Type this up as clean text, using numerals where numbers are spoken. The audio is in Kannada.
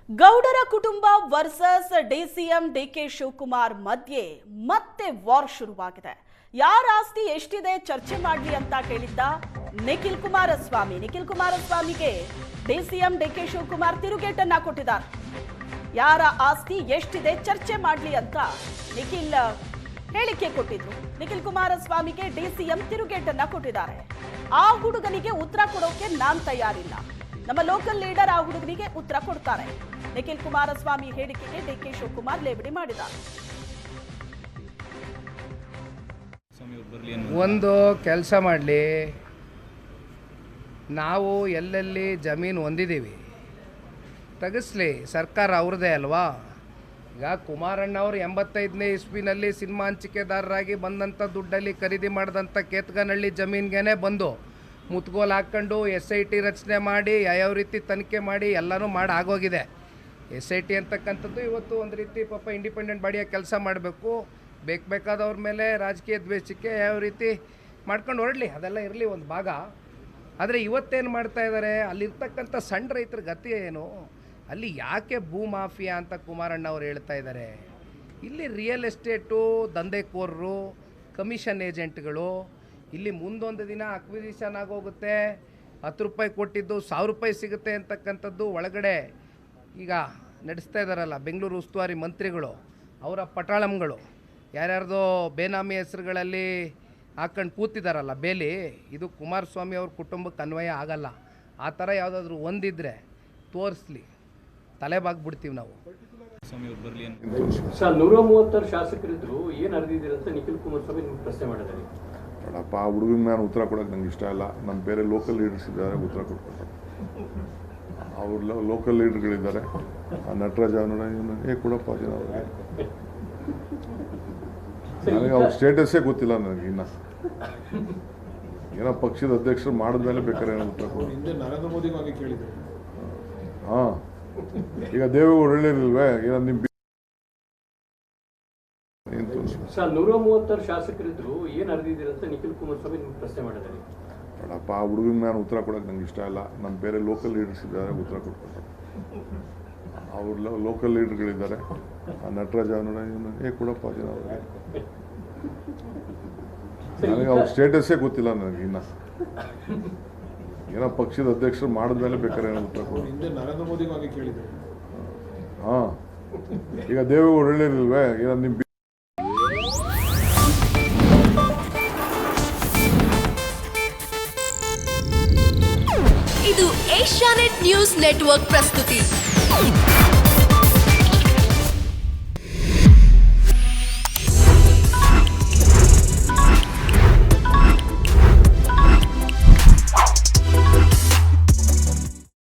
ಗೌಡರ ಕುಟುಂಬ ವರ್ಸಸ್ ಡಿಸಿಎಂ ಡಿಕೆ ಶಿವಕುಮಾರ್ ಮಧ್ಯೆ ಮತ್ತೆ ವಾರ್ ಶುರುವಾಗಿದೆ. ಯಾರ ಆಸ್ತಿ ಎಷ್ಟಿದೆ ಚರ್ಚೆ ಮಾಡಲಿ ಅಂತ ಕೇಳಿದ್ದ ನಿಖಿಲ್ ಕುಮಾರಸ್ವಾಮಿಗೆ ಡಿಸಿಎಂ ಡಿಕೆ ಶಿವಕುಮಾರ್ ತಿರುಗೇಟನ್ನ ಕೊಟ್ಟಿದ್ದಾರೆ. ಯಾರ ಆಸ್ತಿ ಎಷ್ಟಿದೆ ಚರ್ಚೆ ಮಾಡಲಿ ಅಂತ ನಿಖಿಲ್ ಹೇಳಿಕೆ ಕೊಟ್ಟಿದ್ರು. ನಿಖಿಲ್ ಕುಮಾರಸ್ವಾಮಿಗೆ ಡಿಸಿಎಂ ತಿರುಗೇಟನ್ನ ಕೊಟ್ಟಿದ್ದಾರೆ. ಆ ಹುಡುಗನಿಗೆ ಉತ್ತರ ಕೊಡೋಕೆ ನಾನ್ ತಯಾರಿಲ್ಲ, ನಮ್ಮ ಲೋಕಲ್ ಲೀಡರ್ ಆ ಹುಡುಗನಿಗೆ ಉತ್ತರ ಕೊಡ್ತಾರೆ. ನಿಖಿಲ್ ಕುಮಾರಸ್ವಾಮಿ ಹೇಳಿಕೆಗೆ ಡಿಕೆ ಶಿವಕುಮಾರ್ ಲೇವಡಿ ಮಾಡಿದ್ದಾರೆ. ಒಂದು ಕೆಲಸ ಮಾಡಲಿ, ನಾವು ಎಲ್ಲೆಲ್ಲಿ ಜಮೀನು ಹೊಂದಿದ್ದೀವಿ ತೆಗಿಸ್ಲಿ, ಸರ್ಕಾರ ಅವ್ರದ್ದೇ ಅಲ್ವಾ. ಈಗ ಕುಮಾರಣ್ಣವರು 85ನೇ ಇಸ್ವಿನಲ್ಲಿ ಸಿನಿಮಾ ಹಂಚಿಕೆದಾರರಾಗಿ ಬಂದಂಥ ದುಡ್ಡಲ್ಲಿ ಖರೀದಿ ಮಾಡಿದಂಥ ಕೇತ್ಗನಹಳ್ಳಿ ಜಮೀನಿಗೆ ಬಂದು ಮುತ್ಗೋಲು ಹಾಕ್ಕೊಂಡು SIT ರಚನೆ ಮಾಡಿ ಯಾವ ರೀತಿ ತನಿಖೆ ಮಾಡಿ ಎಲ್ಲನೂ ಮಾಡಿ ಆಗೋಗಿದೆ. SIT ಅಂತಕ್ಕಂಥದ್ದು ಇವತ್ತು ಒಂದು ರೀತಿ ಪಾಪ ಇಂಡಿಪೆಂಡೆಂಟ್ ಬಾಡಿಯಾಗಿ ಕೆಲಸ ಮಾಡಬೇಕು, ಬೇಕಾದವ್ರ ಮೇಲೆ ರಾಜಕೀಯ ದ್ವೇಷಕ್ಕೆ ಯಾವ ರೀತಿ ಮಾಡ್ಕೊಂಡು ಹೊರಡಲಿ, ಅದೆಲ್ಲ ಇರಲಿ ಒಂದು ಭಾಗ. ಆದರೆ ಇವತ್ತೇನು ಮಾಡ್ತಾ ಇದ್ದಾರೆ, ಅಲ್ಲಿರ್ತಕ್ಕಂಥ ಸಣ್ಣ ರೈತರ ಗತಿ ಏನು, ಅಲ್ಲಿ ಯಾಕೆ ಭೂ ಮಾಫಿಯಾ ಅಂತ ಕುಮಾರಣ್ಣವ್ರು ಹೇಳ್ತಾ ಇದ್ದಾರೆ. ಇಲ್ಲಿ ರಿಯಲ್ ಎಸ್ಟೇಟು ದಂಧೆಕೋರರು, ಕಮಿಷನ್ ಏಜೆಂಟ್ಗಳು, ಇಲ್ಲಿ ಮುಂದೊಂದು ದಿನ ಅಕ್ವಿಸಿಷನ್ ಆಗೋಗುತ್ತೆ, 10 ರೂಪಾಯಿ ಕೊಟ್ಟಿದ್ದು 1000 ರೂಪಾಯಿ ಸಿಗುತ್ತೆ ಅಂತಕ್ಕಂಥದ್ದು ಒಳಗಡೆ ಈಗ ನಡೆಸ್ತಾ ಇದ್ದಾರಲ್ಲ ಬೆಂಗಳೂರು ಉಸ್ತುವಾರಿ ಮಂತ್ರಿಗಳು, ಅವರ ಪಟಾಳಂಗಳು ಯಾರ್ಯಾರ್ದೋ ಬೇನಾಮಿ ಹೆಸರುಗಳಲ್ಲಿ ಹಾಕೊಂಡು ಕೂತಿದ್ದಾರಲ್ಲ ಬೇಲಿ. ಇದು ಕುಮಾರಸ್ವಾಮಿ ಅವ್ರ ಕುಟುಂಬಕ್ಕೆ ಅನ್ವಯ ಆಗಲ್ಲ. ಆ ಥರ ಯಾವುದಾದ್ರೂ ಒಂದಿದ್ರೆ ತೋರಿಸ್ಲಿ, ತಲೆಬಾಗ್ಬಿಡ್ತೀವಿ ನಾವು. ಸರ್ 136 ಶಾಸಕರಿದ್ರು ಏನು ಅರ್ದಿದ್ದೀರಂತ ನಿಖಿಲ್ ಕುಮಾರಸ್ವಾಮಿ ನಿಮ್ಗೆ ಪ್ರಶ್ನೆ ಮಾಡಿದ್ದಾರೆ. ನೋಡಪ್ಪ, ಆ ಹುಡುಗನ ನಾನು ಉತ್ತರ ಕೊಡೋಕೆ ನಂಗೆ ಇಷ್ಟ ಇಲ್ಲ. ನಮ್ಮ ಬೇರೆ ಲೋಕಲ್ ಲೀಡರ್ಸ್ ಇದ್ದಾರೆ, ಉತ್ತರ ಕೊಡ್ತಾರೆ. ಅವ್ರ ಲೋಕಲ್ ಲೀಡರ್ಗಳಿದ್ದಾರೆ, ನಟರಾಜ ಕೊಡಪ್ಪ ಜನ ಅವ್ರಿಗೆ. ನನಗೆ ಅವ್ರ ಸ್ಟೇಟಸ್ಸೇ ಗೊತ್ತಿಲ್ಲ ನನಗೆ ಇನ್ನು. ಏನೋ ಪಕ್ಷದ ಅಧ್ಯಕ್ಷರು ಮಾಡಿದ್ಮೇಲೆ ಬೇಕಾದ್ರೆ ಏನೋ ಉತ್ತರ ಕೊಡ. ನರೇಂದ್ರ ಮೋದಿ ಕೇಳಿದ್ರು. ಹಾಂ, ಈಗ ದೇವೇಗೌಡ ಹೇಳಿಲ್ವೇ ಏನೋ ನಿಮ್ಮ ಸರ್ 136 ಶಾಸಕರಿದ್ರು ಏನು ಅರ್ದಿದ್ದೀರಂತ ನಿಖಿಲ್ ಕುಮಾರಸ್ವಾಮಿ ನಿಮ್ಗೆ ಪ್ರಶ್ನೆ ಮಾಡಿದ್ದಾರೆ. ನೋಡಪ್ಪ, ಆ ಹುಡುಗನ ನಾನು ಉತ್ತರ ಕೊಡೋಕೆ ನಂಗೆ ಇಷ್ಟ ಇಲ್ಲ. ನಮ್ಮ ಬೇರೆ ಲೋಕಲ್ ಲೀಡರ್ಸ್ ಇದ್ದಾರೆ, ಉತ್ತರ ಕೊಡ್ತಾರೆ. ಅವ್ರ ಲೋಕಲ್ ಲೀಡರ್ಗಳಿದ್ದಾರೆ, ನಟರಾಜ ಕೊಡಪ್ಪ ಜನ ಅವ್ರಿಗೆ. ನನಗೆ ಅವ್ರ ಸ್ಟೇಟಸ್ಸೇ ಗೊತ್ತಿಲ್ಲ ನನಗೆ ಇನ್ನು. ಏನೋ ಪಕ್ಷದ ಅಧ್ಯಕ್ಷರು ಮಾಡಿದ್ಮೇಲೆ ಬೇಕಾದ್ರೆ ಏನೋ ಉತ್ತರ ಕೊಡ. ನರೇಂದ್ರ ಮೋದಿ ಕೇಳಿದ್ರು. ಹಾಂ, ಈಗ ದೇವೇಗೌಡ ಹೇಳಿಲ್ವೇ ಏನೋ ನಿಮ್ಮ ಇದು ಏಷ್ಯಾನೆಟ್ ನ್ಯೂಸ್ ನೆಟ್ವರ್ಕ್ ಪ್ರಸ್ತುತಿ.